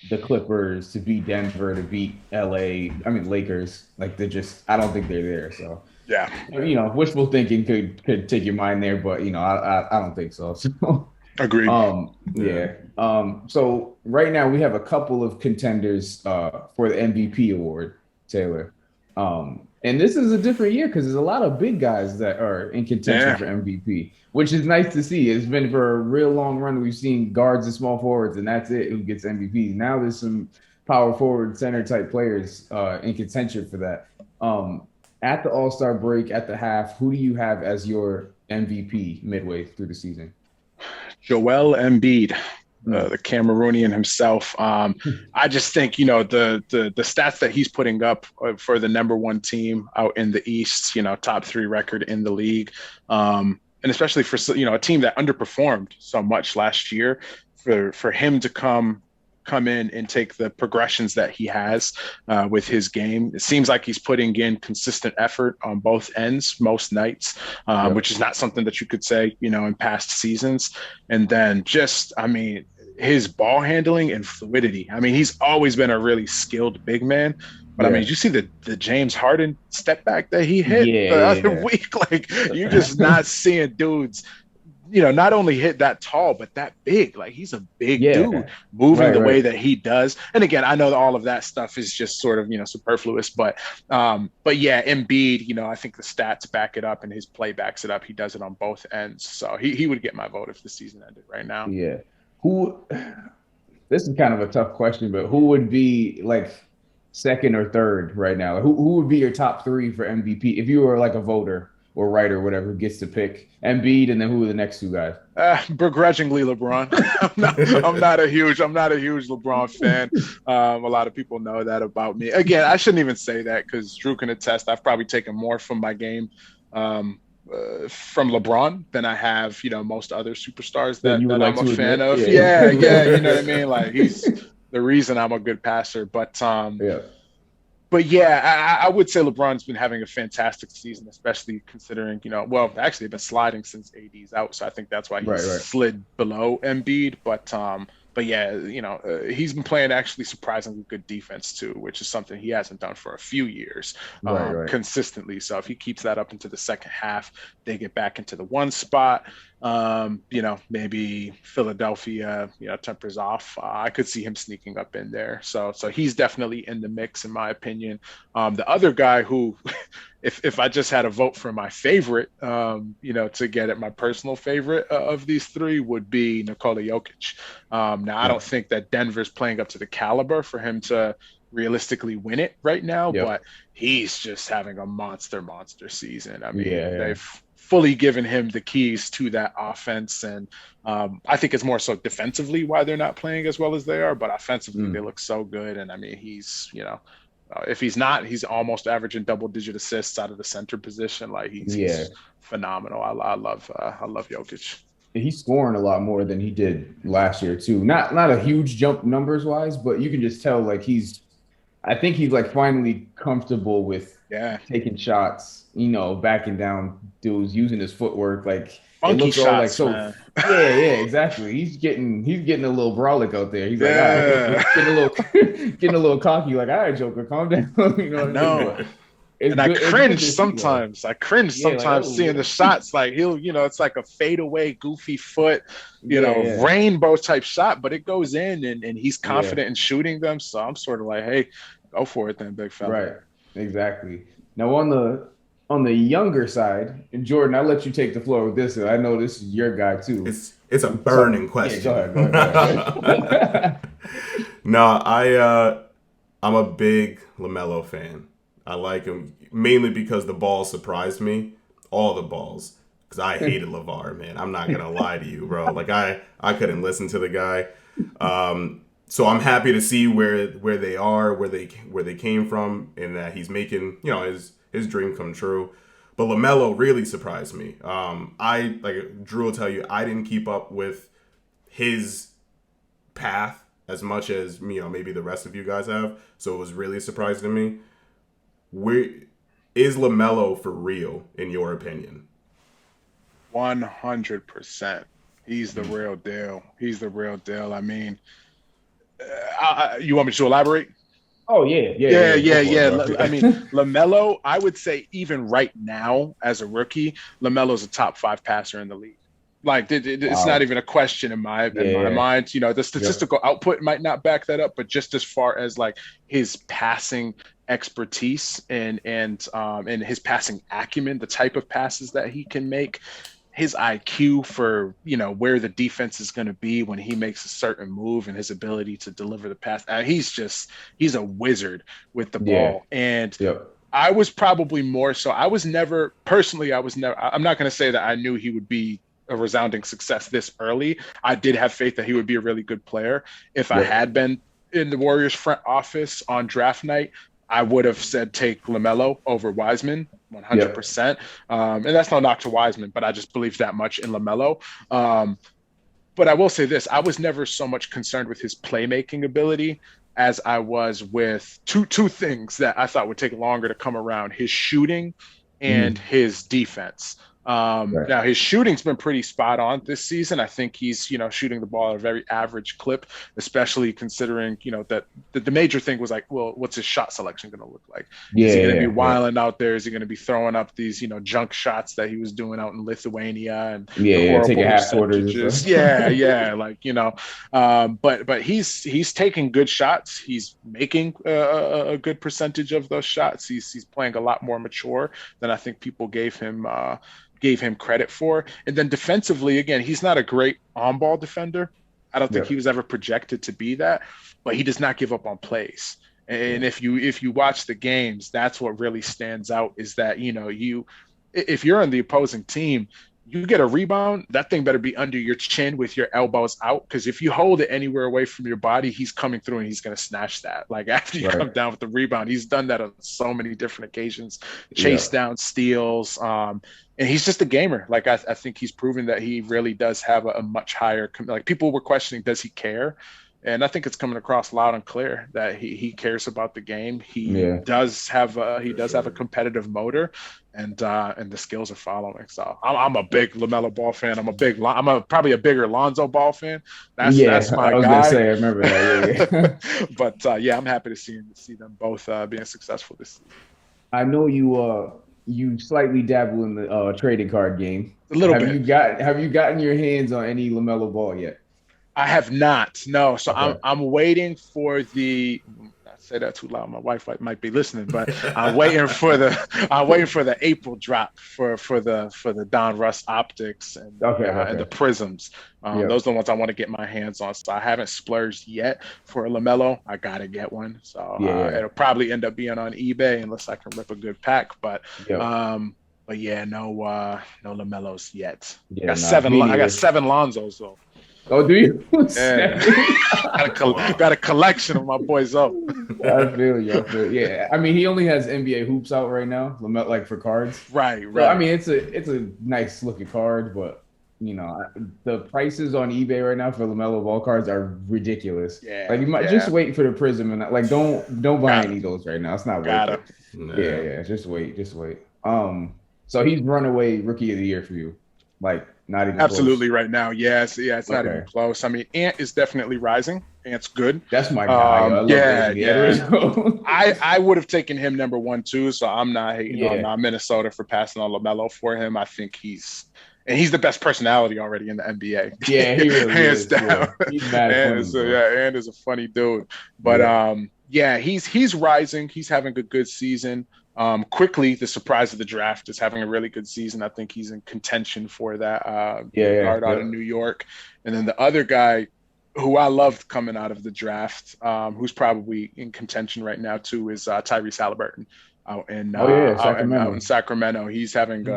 the Clippers, to beat Denver, to beat LA. I mean Lakers. Like I don't think they're there. So yeah, wishful thinking could take your mind there, but I don't think so. So. Agreed. Yeah. So right now we have a couple of contenders for the MVP award, Taylor. And this is a different year because there's a lot of big guys that are in contention for MVP, which is nice to see. It's been for a real long run. We've seen guards and small forwards, and that's it who gets MVP. Now there's some power forward, center type players in contention for that. At the All-Star break, at the half, who do you have as your MVP midway through the season? Joel Embiid, the Cameroonian himself. I just think, the stats that he's putting up for the number one team out in the East, top 3 record in the league. And especially for, a team that underperformed so much last year, for him to come in and take the progressions that he has with his game. It seems like he's putting in consistent effort on both ends most nights, which is not something that you could say, in past seasons. And then his ball handling and fluidity. He's always been a really skilled big man. But did you see the James Harden step back that he hit the other week? Like, you're just not seeing dudes not only hit that tall, but that big. Like, he's a big dude moving the way that he does. And again, I know that all of that stuff is just sort of, superfluous, but yeah, Embiid, I think the stats back it up and his play backs it up. He does it on both ends. So he would get my vote if the season ended right now. Yeah. This is kind of a tough question, but who would be like second or third right now? Who would be your top 3 for MVP if you were like a voter or writer, whatever, who gets to pick Embiid, and then who are the next 2 guys? Begrudgingly LeBron. I'm not a huge LeBron fan. A lot of people know that about me. Again, I shouldn't even say that because Drew can attest. I've probably taken more from my game from LeBron than I have, most other superstars that I'm a fan of. Yeah, you know what I mean? Like, he's the reason I'm a good passer. But I would say LeBron's been having a fantastic season, especially considering, actually they've been sliding since AD's out. So I think that's why he's slid below Embiid. But yeah, he's been playing actually surprisingly good defense too, which is something he hasn't done for a few years consistently. So if he keeps that up into the second half, they get back into the 1 spot. Maybe Philadelphia, tempers off. I could see him sneaking up in there. So he's definitely in the mix, in my opinion. The other guy who, if I just had a vote for my favorite, to get at my personal favorite of these 3 would be Nikola Jokic. Now, I don't think that Denver's playing up to the caliber for him to realistically win it right now, but he's just having a monster season. They've fully given him the keys to that offense. And I think it's more so defensively why they're not playing as well as they are, but offensively they look so good. And he's, if he's not, he's almost averaging double-digit assists out of the center position. Like, he's phenomenal. I love Jokic. He's scoring a lot more than he did last year too. Not a huge jump numbers wise, but you can just tell like I think he's like finally comfortable with taking shots, backing down dudes, using his footwork. Like, funky it looks shots, all like so. Man. Yeah, exactly. He's getting a little brolic out there. He's like, all right, getting a little cocky. Like, all right, Joker, calm down. No. And I cringe sometimes. Seeing the shots. Like, he'll, it's like a fadeaway, goofy foot, rainbow type shot, but it goes in and he's confident in shooting them. So I'm sort of like, hey, go for it then, big fella. Right. Exactly. Now on the younger side, and Jordan, I'll let you take the floor with this. I know this is your guy too. It's a burning question. Yeah, go ahead. No, I'm a big Lamelo fan. I like him mainly because the balls surprised me. All the balls. Because I hated LeVar, man. I'm not going to lie to you, bro. Like, I couldn't listen to the guy. So I'm happy to see where they are, where they came from, and that he's making, his dream come true. But LaMelo really surprised me. Like Drew will tell you, I didn't keep up with his path as much as maybe the rest of you guys have. So it was really surprising to me. Is LaMelo for real in your opinion? 100%. He's the real deal. He's the real deal. I mean, you want me to elaborate? Oh yeah. I mean, LaMelo, I would say even right now as a rookie, LaMelo's a top 5 passer in the league. Like it's not even a question in my mind. The statistical output might not back that up, but just as far as like his passing expertise and his passing acumen, the type of passes that he can make, his IQ for where the defense is going to be when he makes a certain move, and his ability to deliver the pass. He's a wizard with the ball. And I was probably more so. I'm not going to say that I knew he would be a resounding success this early. I did have faith that he would be a really good player. If I had been in the Warriors front office on draft night, I would have said take LaMelo over Wiseman, 100%. And that's no knock to Wiseman, but I just believe that much in LaMelo. But I will say this, I was never so much concerned with his playmaking ability as I was with two things that I thought would take longer to come around: his shooting and his defense. Now his shooting's been pretty spot on this season. I think he's, shooting the ball at a very average clip, especially considering, that the major thing was like, well, what's his shot selection going to look like? Is he going to be wilding out there? Is he going to be throwing up these, junk shots that he was doing out in Lithuania and taking half-quarters? But he's taking good shots. He's making a good percentage of those shots. He's playing a lot more mature than I think people gave him credit for. And then defensively, again, he's not a great on-ball defender. I don't think he was ever projected to be that, but he does not give up on plays. And if you watch the games, that's what really stands out, is that, if you're on the opposing team, you get a rebound, that thing better be under your chin with your elbows out, because if you hold it anywhere away from your body, he's coming through and he's going to snatch that. Like after you come down with the rebound, he's done that on so many different occasions, chase down steals. And he's just a gamer. Like I think he's proven that he really does have a much higher, like people were questioning, does he care? And I think it's coming across loud and clear that he cares about the game. He does have a competitive motor, and the skills are following. So I'm a big LaMelo Ball fan. I'm probably a bigger Lonzo Ball fan. That's my guy. I was gonna say, I remember that. But I'm happy to see them both being successful this season. I know you slightly dabble in the trading card game. A little bit. Have you gotten your hands on any LaMelo Ball yet? I have not. No. So okay. I'm waiting for the. I say that too loud. My wife might be listening, but I'm waiting for the April drop for the Don Russ optics and and the prisms. Those are the ones I want to get my hands on. So I haven't splurged yet for a LaMelo. I gotta get one. So it'll probably end up being on eBay unless I can rip a good pack. But no LaMelos yet. I got 7 Lonzos though. Oh, do you? Yeah. got a collection of my boys up. I feel you. Yeah. I mean, he only has NBA hoops out right now, like for cards. Right. So, I mean, it's a nice looking card, but the prices on eBay right now for LaMelo Ball cards are ridiculous. Yeah. Like you might just wait for the Prism and like don't buy any of those right now. It's not worth it. No. Yeah. Just wait. So he's runaway rookie of the year for you, like. Not even absolutely close. Right now. It's not even close. I mean, Ant is definitely rising. Ant's good. That's my guy. I would have taken him number 1 too. So I'm not hating on Minnesota for passing on LaMelo for him. I think he's the best personality already in the NBA. Yeah, he really hands is. down. Yeah. He's mad funny. Ant is a funny dude. But he's rising. He's having a good season. Quickly, the surprise of the draft is having a really good season. I think he's in contention for that guard out of New York. And then the other guy who I loved coming out of the draft, who's probably in contention right now too, is Tyrese Halliburton out in Sacramento. He's having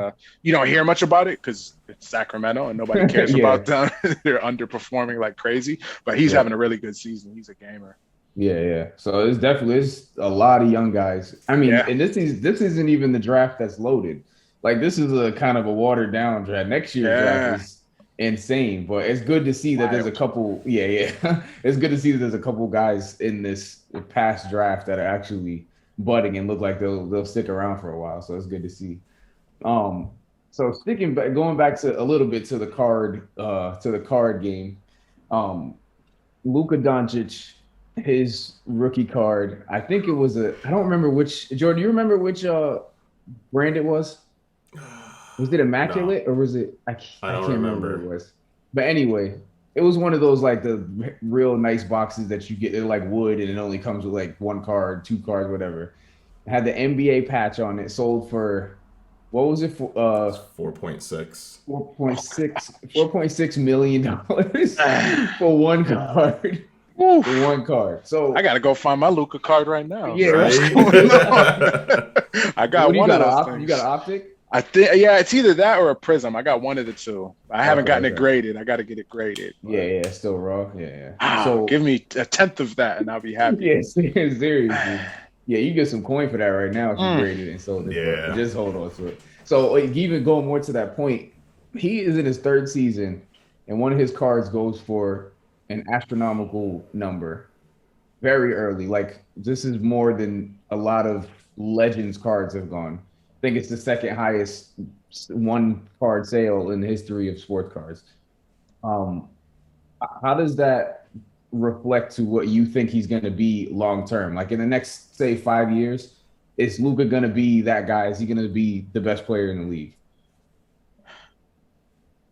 you don't hear much about it because it's Sacramento and nobody cares about them. They're underperforming like crazy, but he's having a really good season. He's a gamer. Yeah. So it's a lot of young guys. I mean, and this isn't even the draft that's loaded. Like this is a kind of a watered down draft. Next year's draft insane. But it's good to see that there's a couple. Yeah, yeah. It's good to see that there's a couple guys in this past draft that are actually budding and look like they'll stick around for a while. So it's good to see. Um, so sticking back, going back to a little bit to the card game. Luka Doncic, his rookie card. I think it was I don't remember which. Jordan, you remember which brand it was? Was it Immaculate or was it? I can't remember what it was. But anyway, it was one of those like the real nice boxes that you get. They're like wood and it only comes with like one card, two cards, whatever. It had the NBA patch on it. Sold for what was it for? 4.6. 4.6 million dollars for one card. For one card. So I gotta go find my Luka card right now. Yeah, right? I got one of those things. You got an optic? I think it's either that or a prism. I got one of the two. I haven't gotten it graded. I got to get it graded. But... Yeah, still raw. Yeah. So give me a tenth of that, and I'll be happy. Yeah, seriously. Yeah, you get some coin for that right now if you graded it and sold it. Yeah, just hold on to it. So even going more to that point, he is in his third season, and one of his cards goes for an astronomical number, very early. Like this is more than a lot of Legends cards have gone. I think it's the second highest one card sale in the history of sports cards. How does that reflect to what you think he's going to be long term? Like in the next, say, 5 years, is Luka going to be that guy? Is he going to be the best player in the league?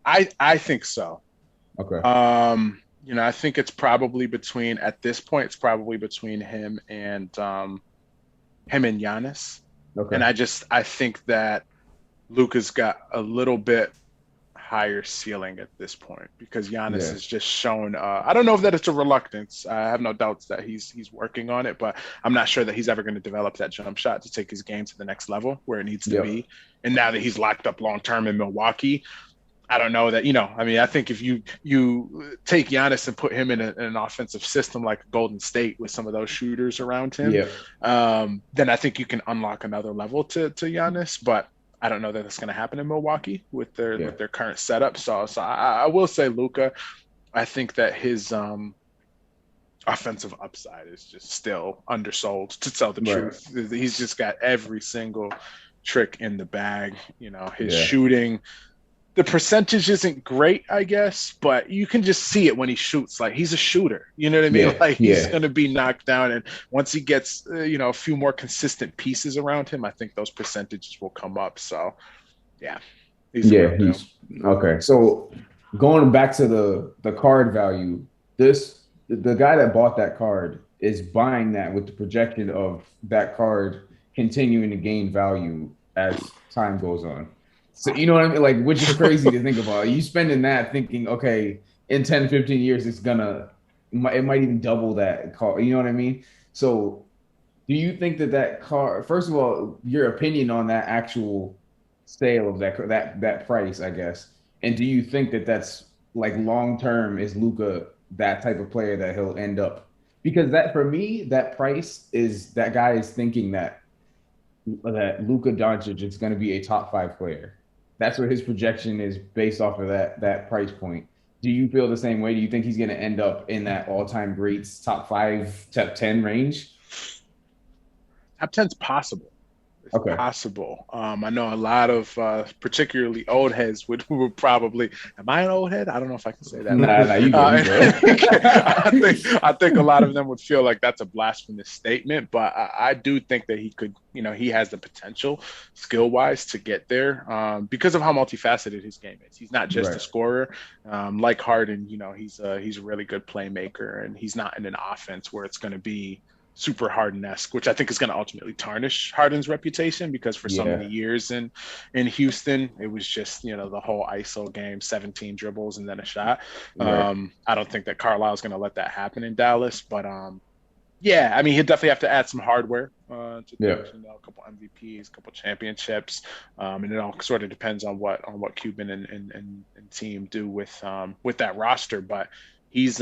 I think so. Okay. I think it's probably between him and Giannis. Okay. And I think that Luka's got a little bit higher ceiling at this point because Giannis has just shown. I don't know if that it's a reluctance. I have no doubts that he's working on it, but I'm not sure that he's ever going to develop that jump shot to take his game to the next level where it needs to be. And now that he's locked up long term in Milwaukee, I don't know that, I think if you take Giannis and put him in an offensive system like Golden State with some of those shooters around him, then I think you can unlock another level to Giannis. But I don't know that it's going to happen in Milwaukee with their current setup. So I will say Luka, I think that his offensive upside is just still undersold, to tell the truth. He's just got every single trick in the bag. His shooting. The percentage isn't great, I guess, but you can just see it when he shoots. Like he's a shooter, you know what I mean? He's going to be knocked down, and once he gets, a few more consistent pieces around him, I think those percentages will come up. So, he's okay. So going back to the card value, the guy that bought that card is buying that with the projection of that card continuing to gain value as time goes on. So, you know what I mean? Like, which is crazy to think about. You spending that thinking, okay, in 10, 15 years, it might even double that car. You know what I mean? So do you think that car, first of all, your opinion on that actual sale of that price, I guess, and do you think that that's like long-term, is Luka that type of player that he'll end up? Because that, for me, that price is, that guy is thinking that Luka Doncic is going to be a top 5 player. That's what his projection is based off of that price point. Do you feel the same way? Do you think he's going to end up in that all-time greats top 5, top 10 range? Top 10's possible. It's possible. I know a lot of particularly old heads would probably. Am I an old head? I don't know if I can say that. Nah, you I think a lot of them would feel like that's a blasphemous statement, but I do think that he could. He has the potential, skill-wise, to get there because of how multifaceted his game is. He's not just a scorer, like Harden. He's a really good playmaker, and he's not in an offense where it's going to be super Harden-esque, which I think is going to ultimately tarnish Harden's reputation because for so many years in Houston, it was just, the whole ISO game, 17 dribbles and then a shot. I don't think that Carlisle's going to let that happen in Dallas, but he'll definitely have to add some hardware to a couple MVPs, a couple championships, and it all sort of depends on what Cuban and team do with that roster. But he's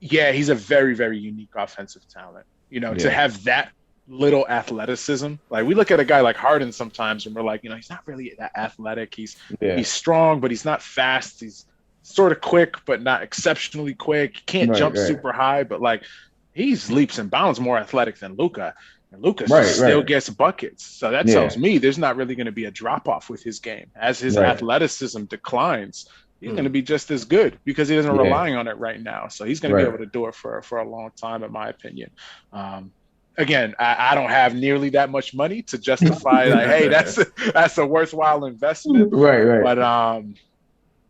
he's a very, very unique offensive talent. To have that little athleticism. Like we look at a guy like Harden sometimes and we're like, he's not really that athletic. He's strong, but he's not fast. He's sort of quick, but not exceptionally quick. He can't jump super high, but like he's leaps and bounds more athletic than Luka. And Luka still gets buckets. So that tells me there's not really going to be a drop off with his game. As his athleticism declines, he's going to be just as good because he isn't relying on it right now. So he's going to be able to do it for a long time, in my opinion. Again, I don't have nearly that much money to justify like, hey, that's a worthwhile investment. Right.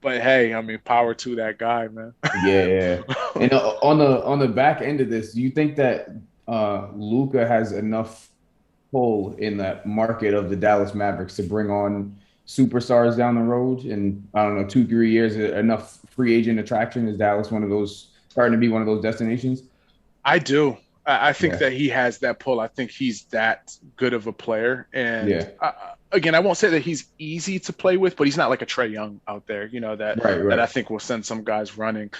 But hey, I mean, power to that guy, man. Yeah. And on the back end of this, do you think that Luka has enough pull in that market of the Dallas Mavericks to bring on superstars down the road? And I don't know, 2-3 years, enough free agent attraction? Is Dallas starting to be one of those destinations? I do. I think that he has that pull. I think he's that good of a player. And again, I won't say that he's easy to play with, but he's not like a Trae Young out there, that I think will send some guys running.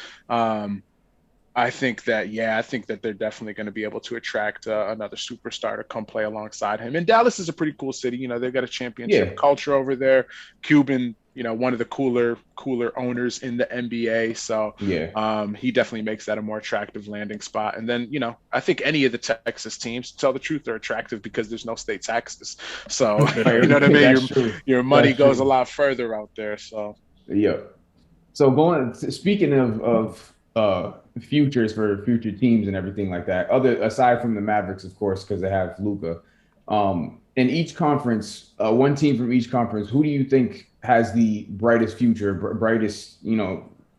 I think that they're definitely going to be able to attract another superstar to come play alongside him. And Dallas is a pretty cool city. They've got a championship culture over there. Cuban, one of the cooler owners in the NBA. So he definitely makes that a more attractive landing spot. And then, I think any of the Texas teams, to tell the truth, are attractive because there's no state taxes. So, you know what I mean? Your money goes a lot further out there. So, So speaking of futures for future teams and everything like that, aside from the Mavericks, of course, because they have Luka, in each conference, one team from each conference, who do you think has the brightest future, brightest,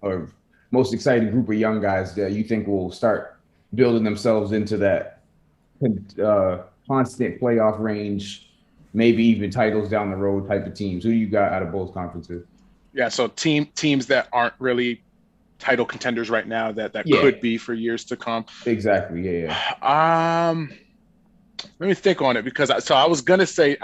or most exciting group of young guys that you think will start building themselves into that constant playoff range, maybe even titles down the road type of teams? Who do you got out of both conferences? Yeah, so teams that aren't really title contenders right now that could be for years to come. Exactly. Let me think on it because I was gonna say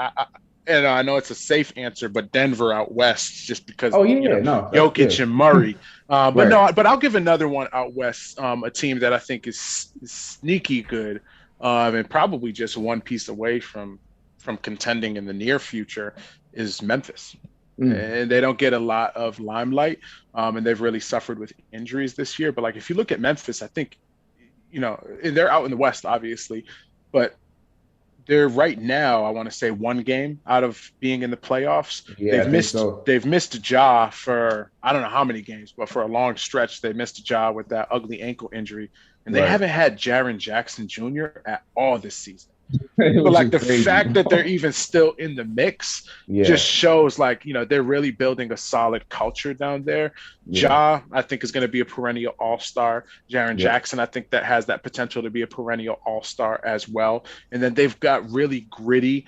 and I know it's a safe answer, but Denver out west just because Jokic and Murray. But I'll give another one out west, a team that I think is sneaky good, and probably just one piece away from contending in the near future is Memphis. And they don't get a lot of limelight, and they've really suffered with injuries this year. But like if you look at Memphis, I think, they're out in the West, obviously, but they're right now, I want to say, one game out of being in the playoffs. They've missed Ja for I don't know how many games, but for a long stretch, they missed Ja with that ugly ankle injury, and they haven't had Jaren Jackson Jr. at all this season. But like the fact that they're even still in the mix just shows like, they're really building a solid culture down there. Ja, I think, is going to be a perennial all-star. Jaren Jackson, I think that has that potential to be a perennial all-star as well. And then they've got really gritty,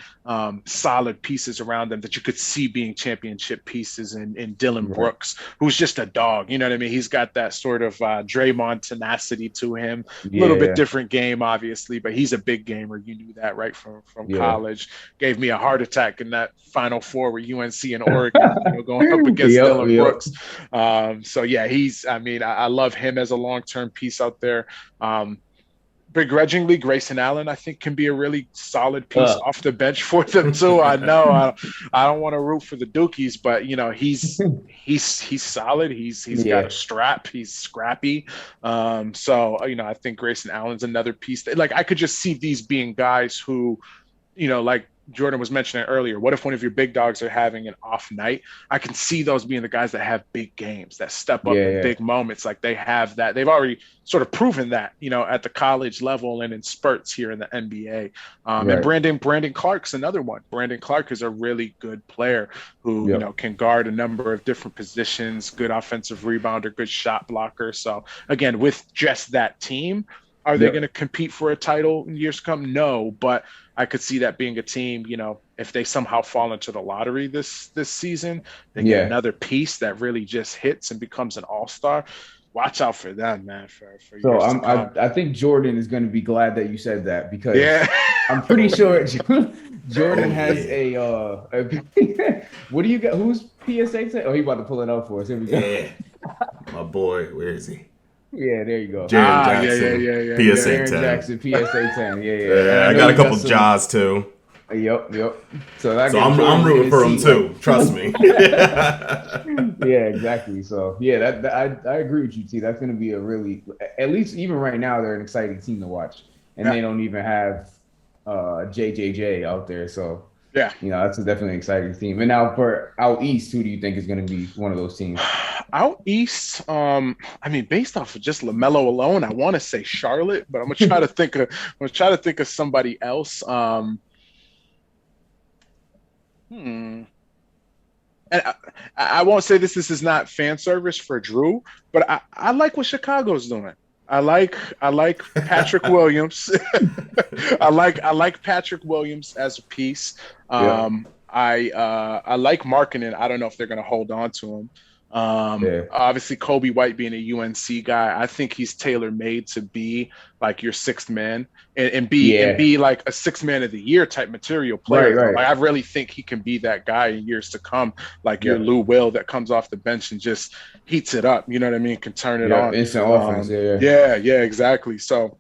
solid pieces around them that you could see being championship pieces in Dylan Brooks, who's just a dog. You know what I mean? He's got that sort of Draymond tenacity to him. A little bit different game, obviously, but he's a big gamer. You knew that right from college. Gave me a heart attack in that Final Four with UNC and Oregon, going up against Dylan Brooks. I love him as a long-term piece out there. Begrudgingly, Grayson Allen, I think, can be a really solid piece off the bench for them too. I know I don't want to root for the Dukies, but he's solid. He's got a strap. He's scrappy. I think Grayson Allen's another piece. Like I could just see these being guys who, like Jordan was mentioning earlier, what if one of your big dogs are having an off night? I can see those being the guys that have big games, that step up in big moments. Like they have that. They've already sort of proven that, at the college level and in spurts here in the NBA. And Brandon Clark's another one. Brandon Clark is a really good player who, can guard a number of different positions, good offensive rebounder, good shot blocker. So again, with just that team, are they going to compete for a title in years to come? No, but I could see that being a team, if they somehow fall into the lottery this season, they get another piece that really just hits and becomes an all-star. Watch out for them, man. I think Jordan is going to be glad that you said that because I'm pretty sure Jordan has what do you got? Who's PSA say? Oh, he about to pull it out for us. Here we go. My boy, where is he? Yeah, there you go. Jaren Yeah, Jackson, yeah. PSA Jaren 10. Jackson, PSA 10. Yeah, yeah. And Yeah, I I know got a you got couple some. Jaws too. Yep. So I So get I'm Jordan in rooting his for him seat. Like, too. Trust me. yeah, exactly. So yeah, I agree with you, T. That's going to be a really, at least even right now, they're an exciting team to watch, and Yeah, they don't even have JJJ out there. So yeah. that's a definitely exciting team. And now for out east, who do you think is going to be one of those teams? Out east, I mean, based off of just Lamelo alone, I want to say Charlotte, but I'm gonna try to think of somebody else. Hmm. And I won't say this. This is not fan service for Drew, but I like what Chicago's doing. I like Patrick Williams. I like Patrick Williams as a piece. Yeah, I like Markkinen. I don't know if they're going to hold on to him. yeah, Obviously, Kobe White being a UNC guy, I think he's tailor made to be like your sixth man and yeah. be like a sixth man of the year type material Right, player though. right. Like I really think he can be that guy in years to come, like your Yeah, Lou Will that comes off the bench and just heats it up. You know what I mean? Can turn it yeah. on. Instant offense. Yeah, Yeah, exactly. So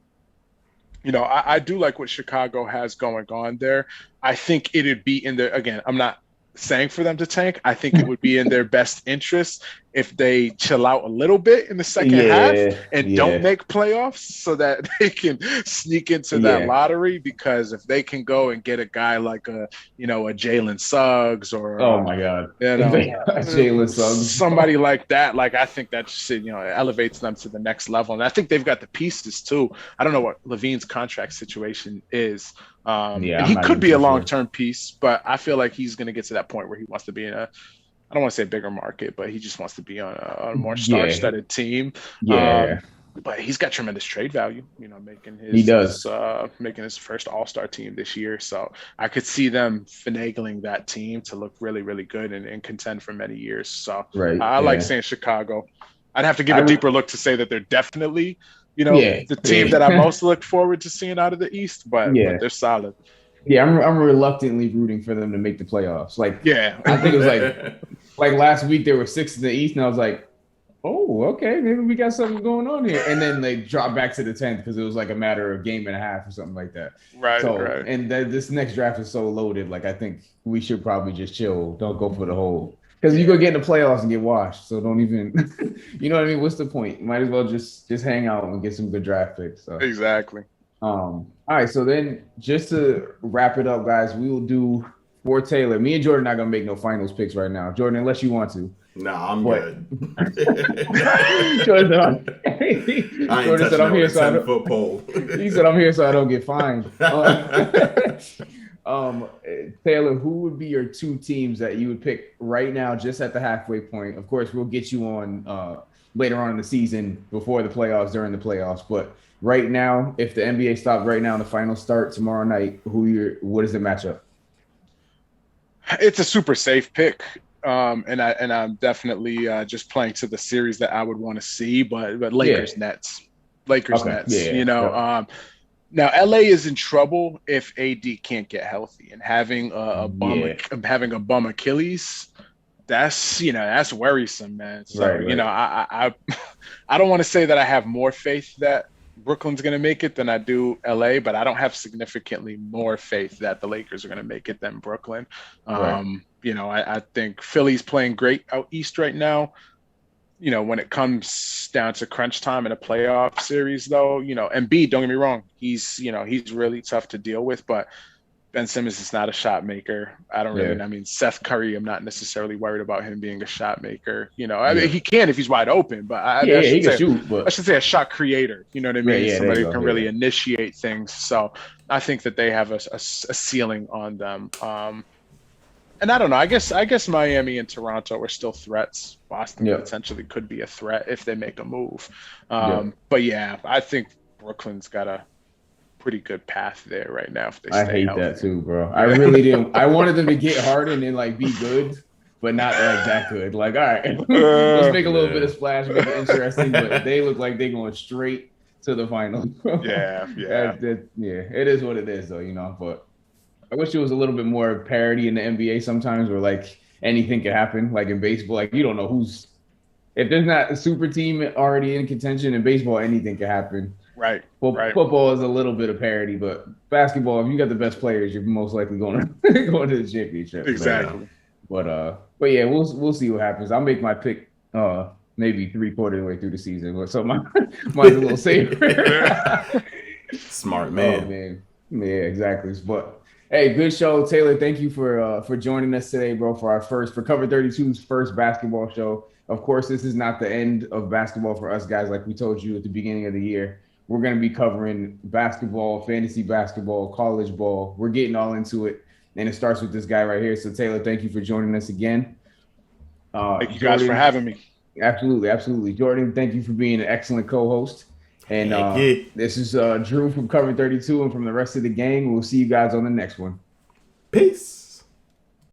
I do like what Chicago has going on there. I think it'd be in their, again, I'm not saying for them to tank. I think it would be in their best interest if they chill out a little bit in the second half yeah, and don't yeah, make playoffs so that they can sneak into that yeah. lottery. Because if they can go and get a guy like a Jalen Suggs or Oh my God. you If they know, got Jalen Suggs. somebody like that, like I think that just elevates them to the next level. And I think they've got the pieces too. I don't know what Levine's contract situation is. Yeah, And I'm he not could even be a too sure. long-term piece, but I feel like he's going to get to that point where he wants to be in I don't want to say a bigger market, but he just wants to be on a more Yeah, star-studded team. yeah, But he's got tremendous trade value, making he his does. making his first All-Star team this year. So I could see them finagling that team to look really, really good and contend for many years. So Right. I like Yeah. saying Chicago. I'd have to give I a would. deeper look to say that they're definitely, Yeah. the team that I Yeah. most look forward to seeing out of the East, but Yeah. they're solid. Yeah. I'm reluctantly rooting for them to make the playoffs. Like Yeah. I think it was like last week they were sixth in the East, and I was like, oh, okay, maybe we got something going on here. And then they dropped back to the 10th because it was like a matter of game and a half or something like that. So, Right. and this next draft is so loaded. Like, I think we should probably just chill. Don't go for the whole, because you go get in the playoffs and get washed. So don't even, you know what I mean? What's the point? You might as well just hang out and get some good draft picks. So, Exactly. all right. So then just to wrap it up, guys, we will do for Taylor. Me and Jordan are not gonna make no finals picks right now. Jordan, unless you want to. Nah, I'm What? good. Jordan, I ain't Jordan said, touching "I'm that here, with a so I don't." 10-foot pole. He said, "I'm here, so I don't get fined." Um, Taylor, who would be your two teams that you would pick right now, just at the halfway point? Of course, we'll get you on later on in the season, before the playoffs, during the playoffs. But right now, if the NBA stopped right now and the finals start tomorrow night, what is the matchup? It's a super safe pick. And I'm definitely just playing to the series that I would want to see, but Yeah. Lakers Okay. Nets. Yeah. Yep. Now LA is in trouble if AD can't get healthy, and having Yeah. a bum Achilles. That's worrisome, man. So Right. Right. I don't want to say that I have more faith that Brooklyn's going to make it than I do LA, but I don't have significantly more faith that the Lakers are going to make it than Brooklyn. Right. I think Philly's playing great out east right now. When it comes down to crunch time in a playoff series, though, Embiid, don't get me wrong, he's really tough to deal with, but Ben Simmons is not a shot maker. I don't really. Yeah. I mean, Seth Curry, I'm not necessarily worried about him being a shot maker. I Yeah. mean, he can if he's wide open, but Yeah. I He should can say shoot, but I should say a shot creator. You know what I mean? yeah. There Somebody you who go. can Yeah. really initiate things. So I think that they have a ceiling on them. And I don't know. I guess Miami and Toronto are still threats. Boston Yeah. potentially could be a threat if they make a move. Yeah. But yeah, I think Brooklyn's got a pretty good path there right now if they I stay hate healthy. that too, bro. I really didn't. I wanted them to get Harden and like be good, but not like that good. Like, all right, let's make a little bit of splash, make it interesting. But they look like they're going straight to the final. Yeah. Yeah, it is what it is, though. But I wish there was a little bit more parity in the NBA sometimes, where like anything could happen. Like in baseball, like you don't know who's if there's not a super team already in contention in baseball, anything can happen. Right. Football is a little bit of parity, but basketball, if you got the best players, you're most likely going to going to the championship. Exactly. But yeah, we'll see what happens. I'll make my pick maybe 3/4 of the way through the season, so mine's a little safer. Smart man. Oh man, yeah, exactly. But hey, good show, Taylor. Thank you for joining us today, bro. For Cover 32's first basketball show. Of course, this is not the end of basketball for us guys. Like we told you at the beginning of the year, we're going to be covering basketball, fantasy basketball, college ball. We're getting all into it, and it starts with this guy right here. So Taylor, thank you for joining us again. Thank you guys for having me. Absolutely, Jordan. Thank you for being an excellent co-host. And this is Drew from Cover 32 and from the rest of the gang. We'll see you guys on the next one. Peace.